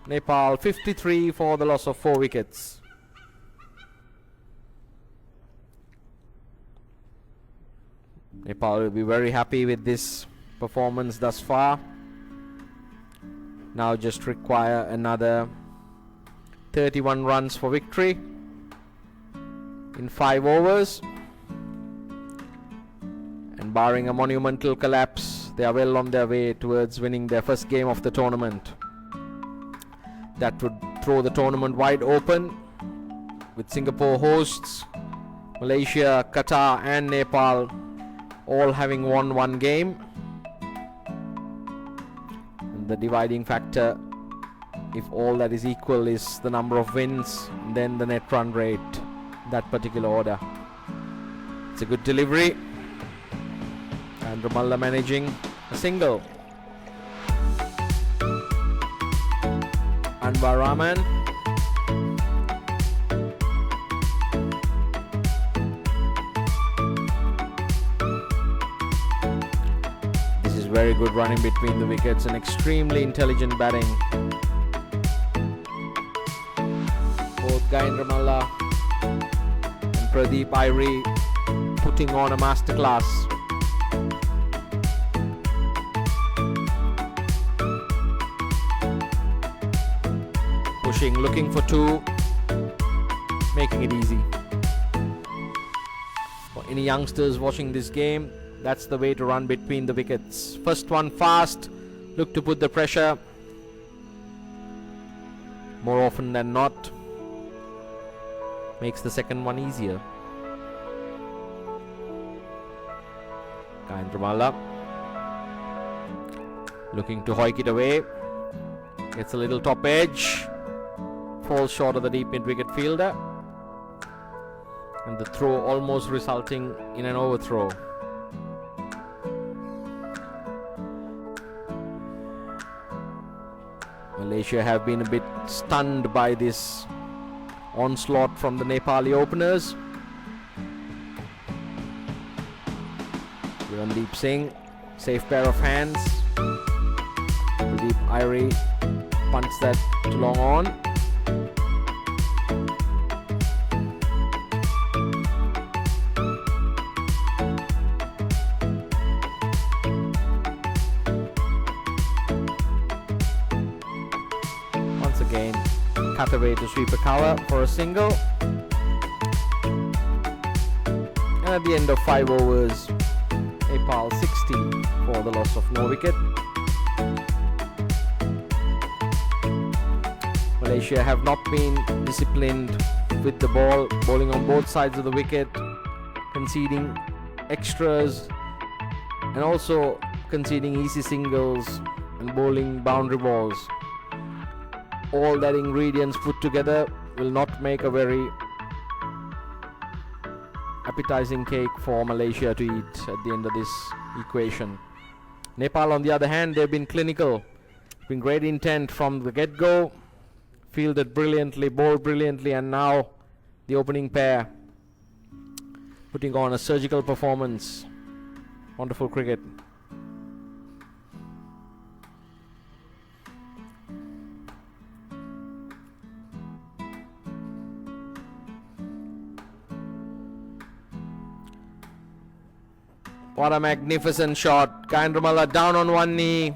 Nepal 53 for the loss of 4 wickets. Nepal will be very happy with this performance thus far. Now just require another 31 runs for victory in 5 overs. And barring a monumental collapse, they are well on their way towards winning their first game of the tournament. That would throw the tournament wide open, with Singapore hosts, Malaysia, Qatar and Nepal all having won 1 game. And the dividing factor, if all that is equal, is the number of wins, then the net run rate, that particular order. It's a good delivery. And Ramallah managing a single. Anwar Rahman. This is very good running between the wickets and extremely intelligent batting. Both Gain Ramallah and Pradeep Irie putting on a masterclass. Looking for 2, making it easy. For any youngsters watching this game, that's the way to run between the wickets. First one fast, look to put the pressure. More often than not, makes the second one easier. Kain Ramallah looking to hoik it away. Gets a little top edge. Falls short of the deep mid-wicket fielder, and the throw almost resulting in an overthrow. Malaysia have been a bit stunned by this onslaught from the Nepali openers. Randeep Singh, safe pair of hands. Pradeep Irie punts that to long on. Again, cut away to sweep a cover for a single. And at the end of 5 overs, Nepal 60 for the loss of no wicket. Malaysia have not been disciplined with the ball, bowling on both sides of the wicket, conceding extras and also conceding easy singles and bowling boundary balls. All that ingredients put together will not make a very appetizing cake for Malaysia to eat at the end of this equation. Nepal, on the other hand, they've been clinical, been great intent from the get-go, fielded brilliantly, bowled brilliantly, and now the opening pair putting on a surgical performance. Wonderful cricket. What a magnificent shot. Kain Ramallah down on one knee,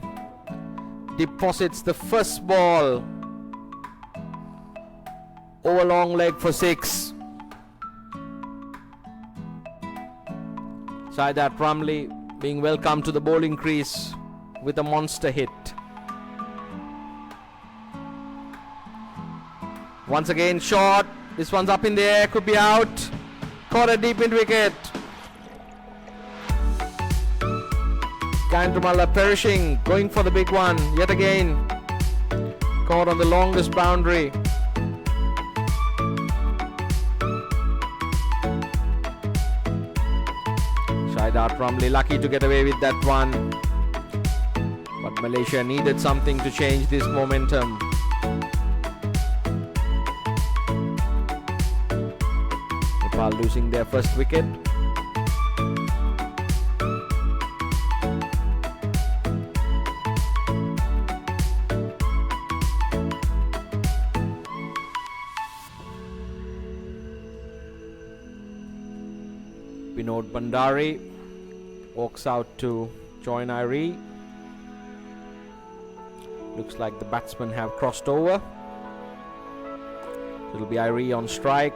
deposits the first ball over long leg for 6. Saidat Ramli being welcomed to the bowling crease with a monster hit. Once again shot. This one's up in the air, could be out. Caught a deep mid wicket. Gayantramala perishing, going for the big one yet again. Caught on the longest boundary. Shaidat Ramli lucky to get away with that one. But Malaysia needed something to change this momentum. Nepal losing their first wicket. Vinod Bandari walks out to join Irie. Looks like the batsmen have crossed over. It'll be Irie on strike.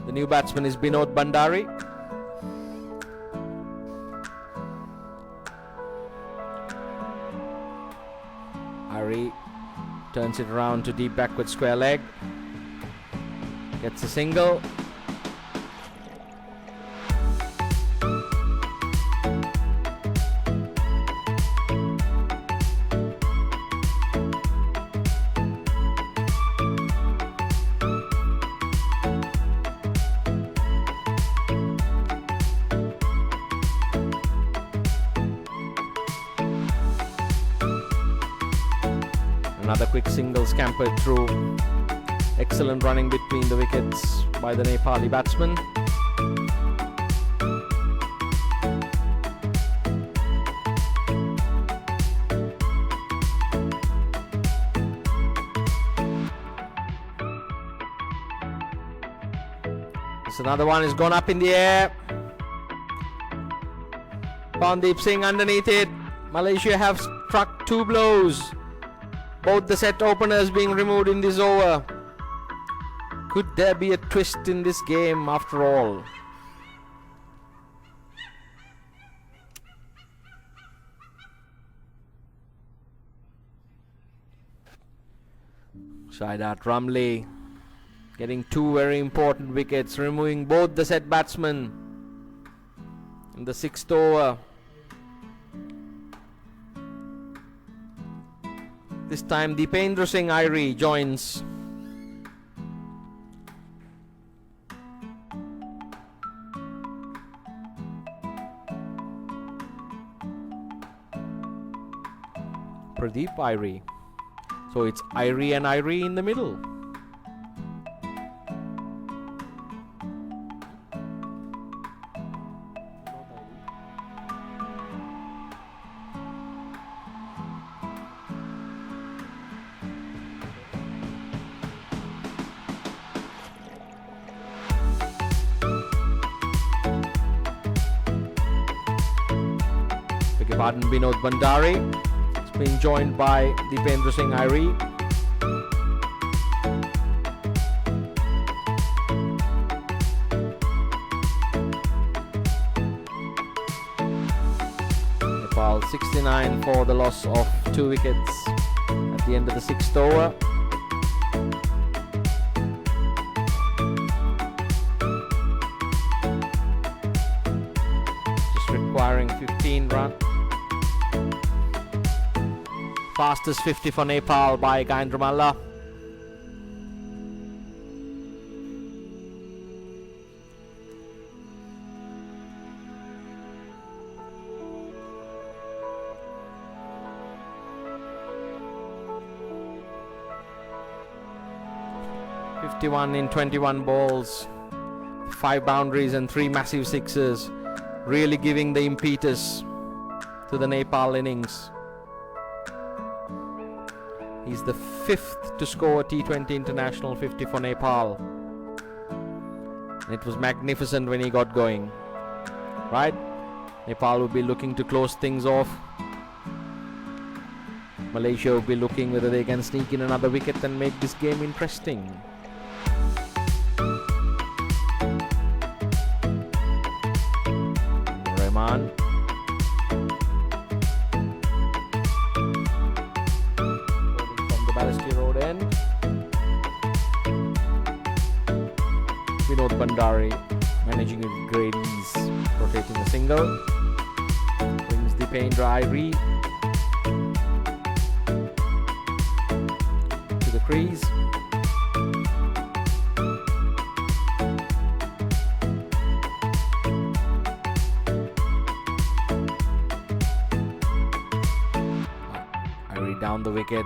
The new batsman is Vinod Bandari. Irie turns it around to deep backward square leg. Gets a single. Another quick single scampered through. Excellent running between the wickets by the Nepali batsman. This another one is gone up in the air. Pandip Singh underneath it. Malaysia have struck 2 blows. Both the set openers being removed in this over. Could there be a twist in this game after all? Shaidat Ramli getting 2 very important wickets, removing both the set batsmen in the 6th over. This time Dipendra Singh Irie joins. Pradeep Irie. So it's Irie and Irie in the middle. Pardon, Vinod Bandari. It's been joined by Dipendra Singh Irie. Nepal 69 for the loss of 2 wickets at the end of the 6th over. Just requiring 15 runs. Fastest 50 for Nepal by Gayantramala. (51 in 21 balls), 5 boundaries and 3 massive sixes, really giving the impetus to the Nepal innings. He's the 5th to score a T20 international 50 for Nepal. And it was magnificent when he got going. Right? Nepal will be looking to close things off. Malaysia will be looking whether they can sneak in another wicket and make this game interesting. Rahman. Malaysia road end. Vinod Bandari managing it with great ease, rotating a single. Brings Dipendra Irie to the crease. Irie down the wicket,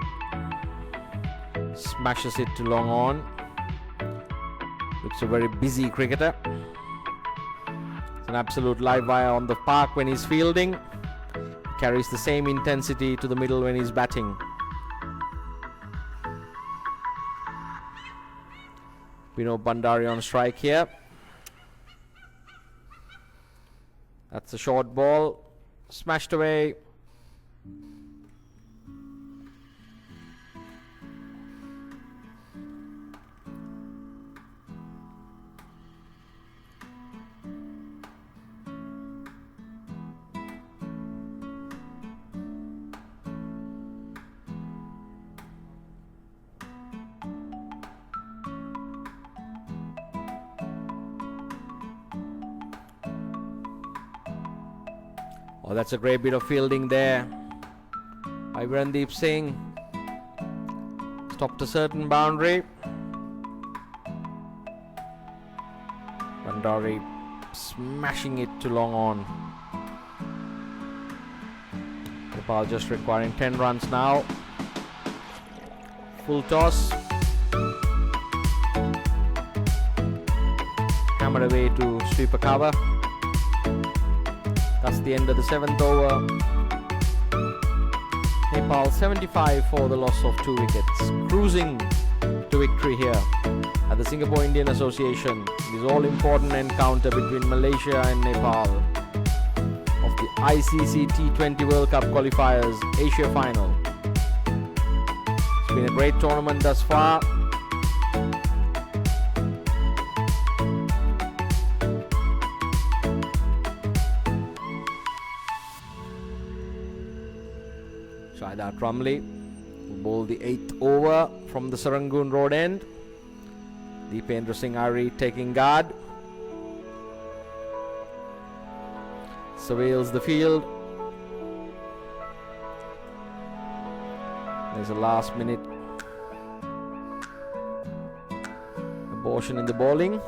smashes it to long on. Looks a very busy cricketer. It's an absolute live wire on the park when he's fielding. He carries the same intensity to the middle when he's batting. Vinod Bandari on strike here. That's a short ball, smashed away. Oh, that's a great bit of fielding there by Virandeep Singh. Stopped a certain boundary. Bandari smashing it to long on. Nepal just requiring 10 runs now. Full toss. Hammered away to sweep a cover. That's the end of the 7th over. Nepal 75 for the loss of 2 wickets. Cruising to victory here at the Singapore Indian Association. It is all-important encounter between Malaysia and Nepal of the ICC T20 World Cup qualifiers Asia final. It's been a great tournament thus far. Shahidar Trumley will bowl the 8th over from the Serangoon road end. Dipendra Singh Irie taking guard. Surveils the field. There's a last minute abortion in the bowling.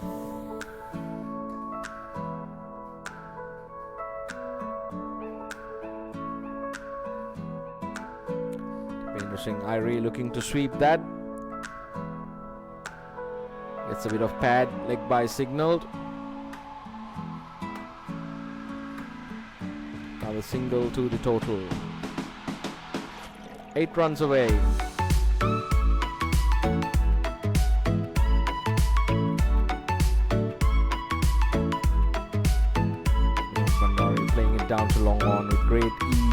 Singh Irie looking to sweep that. Gets a bit of pad, leg by signalled. Another single to the total. 8 runs away. Bandari playing it down to long on with great ease.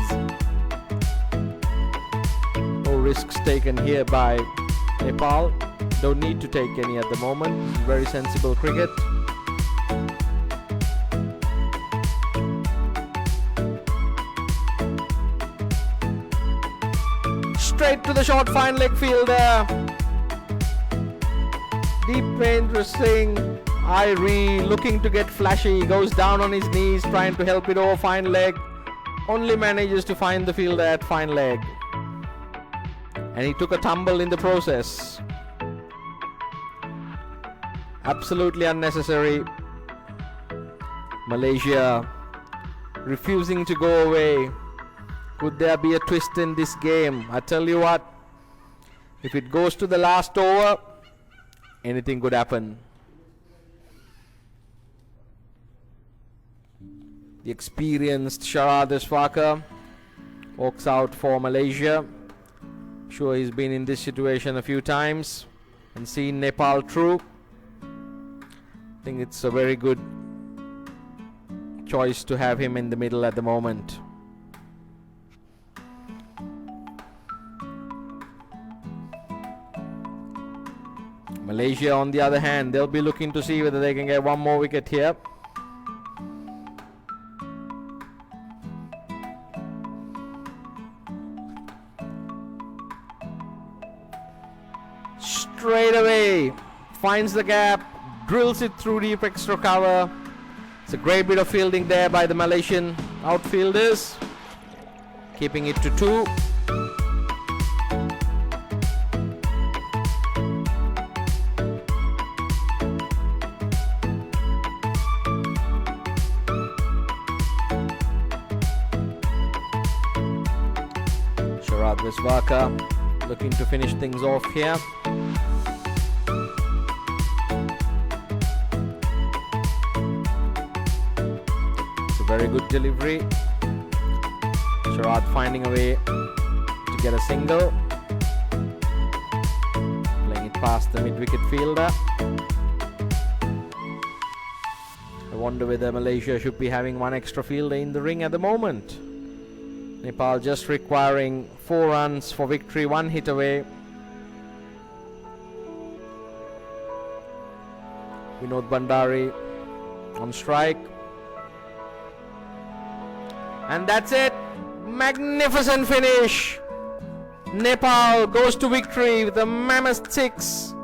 Risks taken here by Nepal. Don't need to take any at the moment. Very sensible cricket. Straight to the short fine leg fielder. Dipendra Singh Irie looking to get flashy. Goes down on his knees trying to help it over fine leg. Only manages to find the fielder at fine leg. And he took a tumble in the process. Absolutely unnecessary. Malaysia refusing to go away. Could there be a twist in this game? I tell you what, if it goes to the last over, anything could happen. The experienced Sharad Eswaka walks out for Malaysia. Sure, he's been in this situation a few times and seen Nepal through. I think it's a very good choice to have him in the middle at the moment. Malaysia, on the other hand, they'll be looking to see whether they can get one more wicket here. straight away finds the gap, drills it through deep extra cover. It's a great bit of fielding there by the Malaysian outfielders, keeping it to 2. Sharad Viswaka looking to finish things off here. It's a very good delivery. Sharad finding a way to get a single. Playing it past the mid-wicket fielder. I wonder whether Malaysia should be having one extra fielder in the ring at the moment. Nepal just requiring 4 runs for victory, 1 hit away. Vinod Bandari on strike. And that's it. Magnificent finish. Nepal goes to victory with a mammoth 6.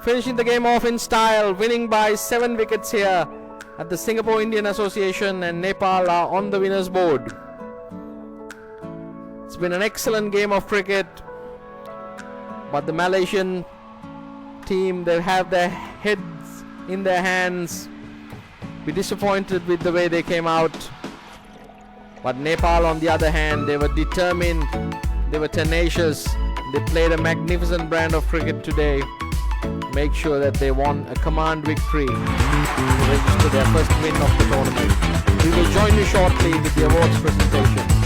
Finishing the game off in style, winning by 7 wickets here at the Singapore Indian Association, and Nepal are on the winners board. It's been an excellent game of cricket, but the Malaysian team, they have their heads in their hands. Be disappointed with the way they came out. But Nepal, on the other hand, they were determined, they were tenacious, they played a magnificent brand of cricket today. Make sure that they won a command victory to register their first win of the tournament. We will join you shortly with the awards presentation.